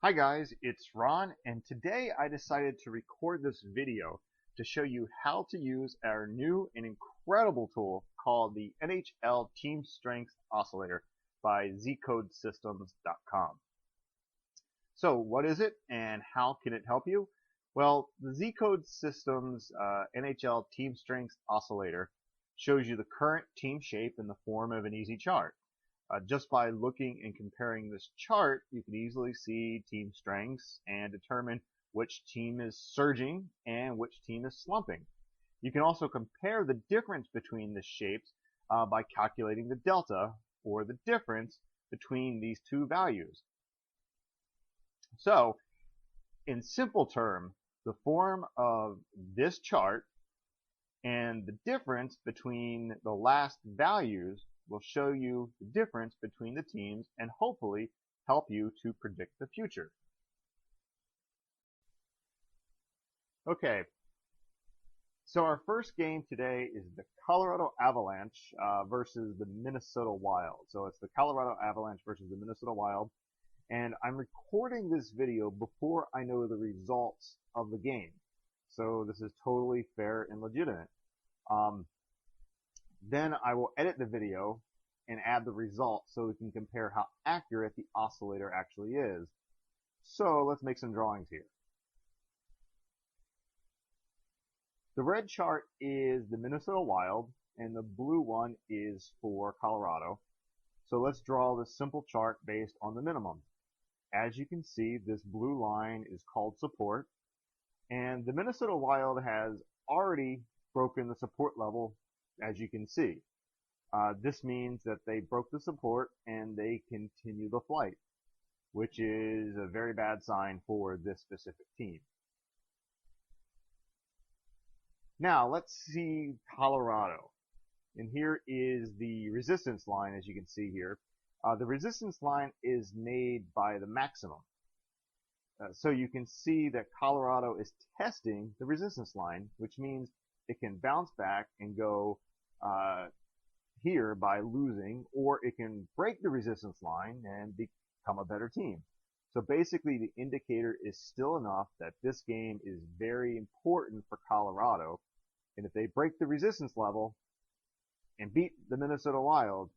Hi guys, it's Ron, and today I decided to record this video to show you how to use our new and incredible tool called the NHL Team Strength Oscillator by ZCodeSystems.com. So what is it and how can it help you? Well, the ZCode Systems NHL Team Strength Oscillator shows you the current team shape in the form of an easy chart. Just by looking and comparing this chart, you can easily see team strengths and determine which team is surging and which team is slumping. You can also compare the difference between the shapes by calculating the delta, or the difference between these two values. So, in simple terms, the form of this chart and the difference between the last values will show you the difference between the teams and hopefully help you to predict the future. Okay, so our first game today is the Colorado Avalanche versus the Minnesota Wild. So it's the Colorado Avalanche versus the Minnesota Wild, and I'm recording this video before I know the results of the game. So this is totally fair and legitimate. Then I will edit the video and add the results so we can compare how accurate the oscillator actually is. So let's make some drawings here. The red chart is the Minnesota Wild and the blue one is for Colorado. So let's draw this simple chart based on the minimum. As you can see, this blue line is called support, and the Minnesota Wild has already broken the support level, as you can see. This means that they broke the support and they continue the flight, which is a very bad sign for this specific team. Now let's see Colorado. And here is the resistance line, as you can see here. The resistance line is made by the maximum. So you can see that Colorado is testing the resistance line, which means it can bounce back and go here by losing, or it can break the resistance line and become a better team. So basically the indicator is still enough that this game is very important for Colorado, and if they break the resistance level and beat the Minnesota Wild,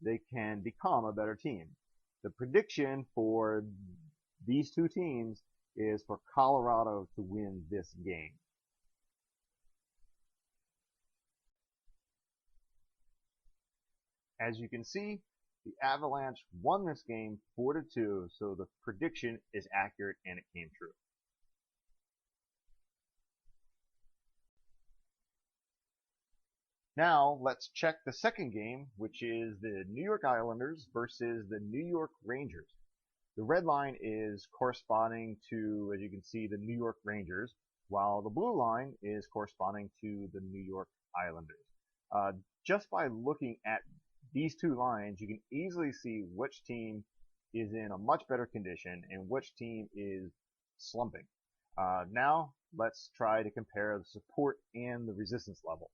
they can become a better team. The prediction for these two teams is for Colorado to win this game. As you can see, the Avalanche won this game 4-2, so the prediction is accurate and it came true. Now let's check the second game, which is the New York Islanders versus the New York Rangers. The red line is corresponding to, as you can see, the New York Rangers, while the blue line is corresponding to the New York Islanders. Just by looking at these two lines, you can easily see which team is in a much better condition and which team is slumping. Now let's try to compare the support and the resistance levels.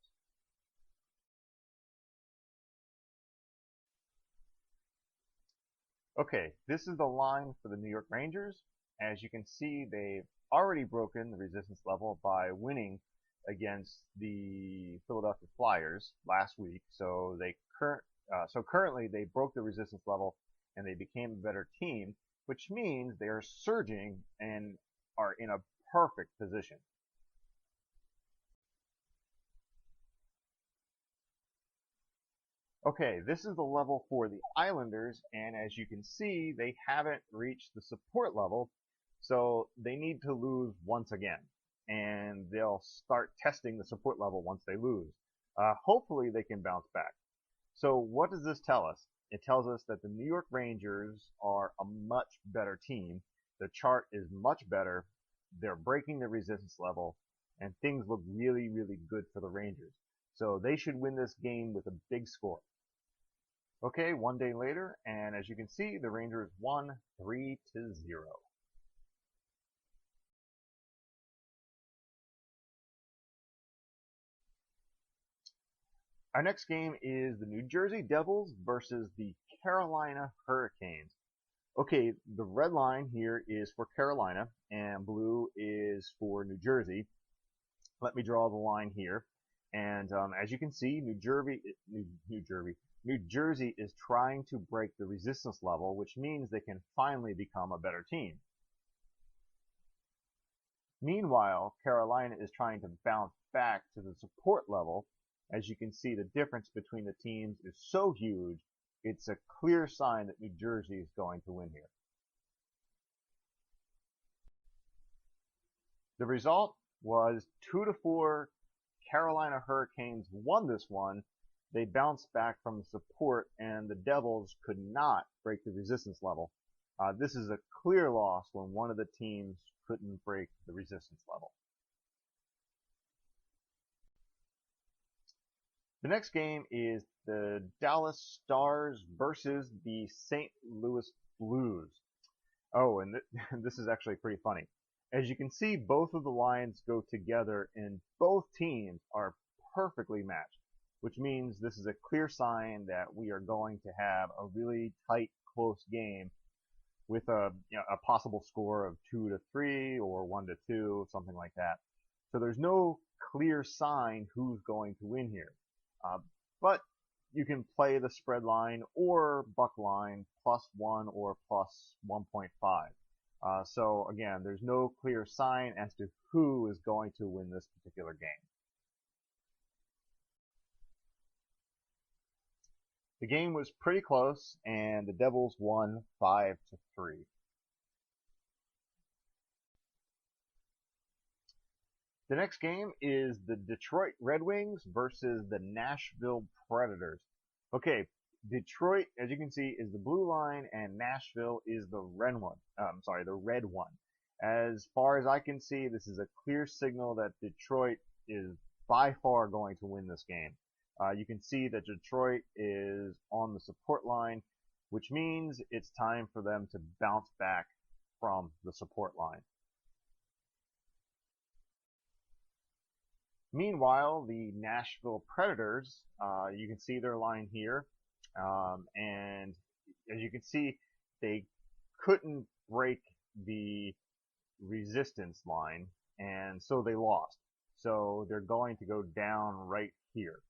Okay, this is the line for the New York Rangers. As you can see, they've already broken the resistance level by winning against the Philadelphia Flyers last week. So currently they broke the resistance level and they became a better team, which means they are surging and are in a perfect position. Okay, this is the level for the Islanders, and as you can see, they haven't reached the support level, so they need to lose once again, and they'll start testing the support level once they lose. Hopefully they can bounce back. So what does this tell us? It tells us that the New York Rangers are a much better team. The chart is much better. They're breaking the resistance level, and things look really, really good for the Rangers. So they should win this game with a big score. Okay, one day later, and as you can see, the Rangers won 3-0. Our next game is the New Jersey Devils versus the Carolina Hurricanes. Okay, the red line here is for Carolina, and blue is for New Jersey. Let me draw the line here. And as you can see, New Jersey is trying to break the resistance level, which means they can finally become a better team. Meanwhile, Carolina is trying to bounce back to the support level. As you can see, the difference between the teams is so huge, it's a clear sign that New Jersey is going to win here. The result was 2-4. Carolina Hurricanes won this one. They bounced back from the support, and the Devils could not break the resistance level. This is a clear loss when one of the teams couldn't break the resistance level. The next game is the Dallas Stars versus the St. Louis Blues. Oh, and this is actually pretty funny. As you can see, both of the lines go together and both teams are perfectly matched, which means this is a clear sign that we are going to have a really tight, close game with a possible score of 2-3 or 1-2, something like that. So there's no clear sign who's going to win here. But you can play the spread line or buck line +1 or +1.5. So again, there's no clear sign as to who is going to win this particular game. The game was pretty close, and the Devils won 5-3. The next game is the Detroit Red Wings versus the Nashville Predators. Okay, Detroit, as you can see, is the blue line, and Nashville is the red one. The red one. As far as I can see, this is a clear signal that Detroit is by far going to win this game. You can see that Detroit is on the support line, which means it's time for them to bounce back from the support line. Meanwhile, the Nashville Predators, you can see their line here, and as you can see, they couldn't break the resistance line, and so they lost. So they're going to go down right here.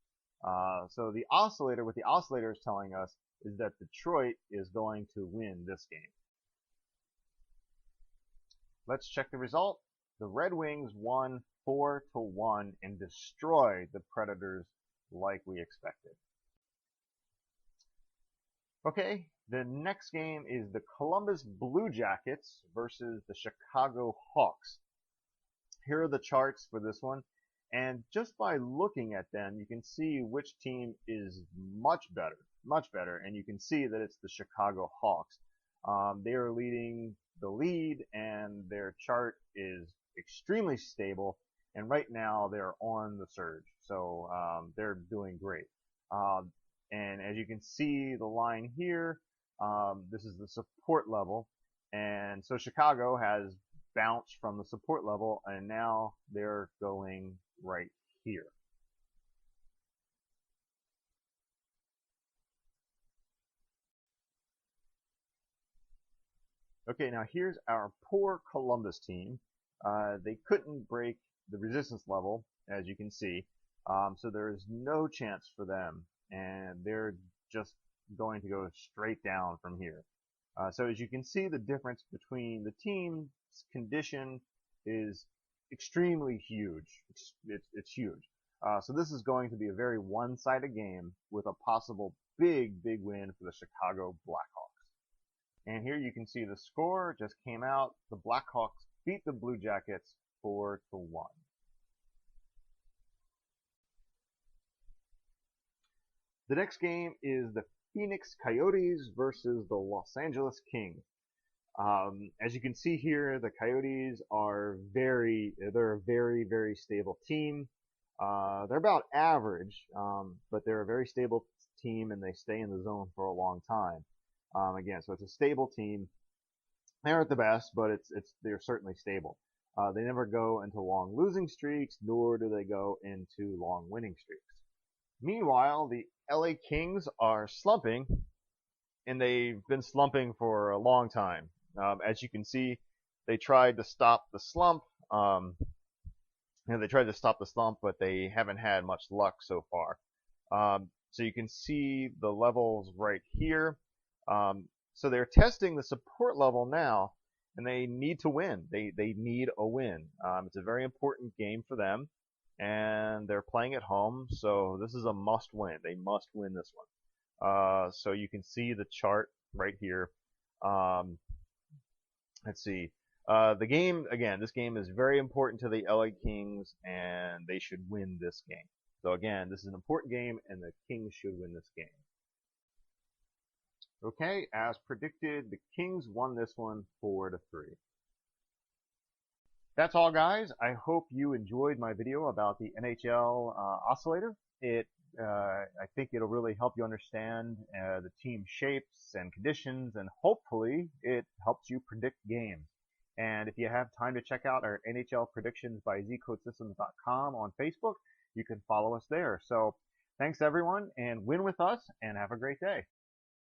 So the Oscillator, what the Oscillator is telling us is that Detroit is going to win this game. Let's check the result. The Red Wings won 4-1 and destroyed the Predators like we expected. Okay, the next game is the Columbus Blue Jackets versus the Chicago Hawks. Here are the charts for this one, and just by looking at them, you can see which team is much better, and you can see that it's the Chicago Hawks. They are leading the lead, and their chart is extremely stable, and right now they're on the surge, so they're doing great. And as you can see the line here, this is the support level, and so Chicago has bounced from the support level, and now they're going right here. Okay, now here's our poor Columbus team. They couldn't break the resistance level, as you can see, so there is no chance for them, and they're just going to go straight down from here. So as you can see, the difference between the team's condition is extremely huge. It's huge. So this is going to be a very one-sided game with a possible big win for the Chicago Blackhawks. And here you can see the score just came out. The Blackhawks beat the Blue Jackets 4-1. The next game is the Phoenix Coyotes versus the Los Angeles Kings. As you can see here, the Coyotes are they're a very stable team. They're about average, but they're a very stable team, and they stay in the zone for a long time. Again, so it's a stable team. They aren't the best, but they're certainly stable. They never go into long losing streaks, nor do they go into long winning streaks. Meanwhile, the LA Kings are slumping, and they've been slumping for a long time. As you can see, they tried to stop the slump. They tried to stop the slump, but they haven't had much luck so far. So you can see the levels right here. So they're testing the support level now, and they need to win. They need a win. It's a very important game for them, and they're playing at home, so this is a must win. They must win this one. So you can see the chart right here. Let's see. The game, again, this game is very important to the LA Kings, and they should win this game. So again, this is an important game, and the Kings should win this game. Okay, as predicted, the Kings won this one 4-3. That's all, guys. I hope you enjoyed my video about the NHL Oscillator. I think it'll really help you understand the team shapes and conditions, and hopefully it helps you predict games. And if you have time to check out our NHL predictions by ZCodeSystems.com on Facebook, you can follow us there. So thanks everyone, and win with us, and have a great day.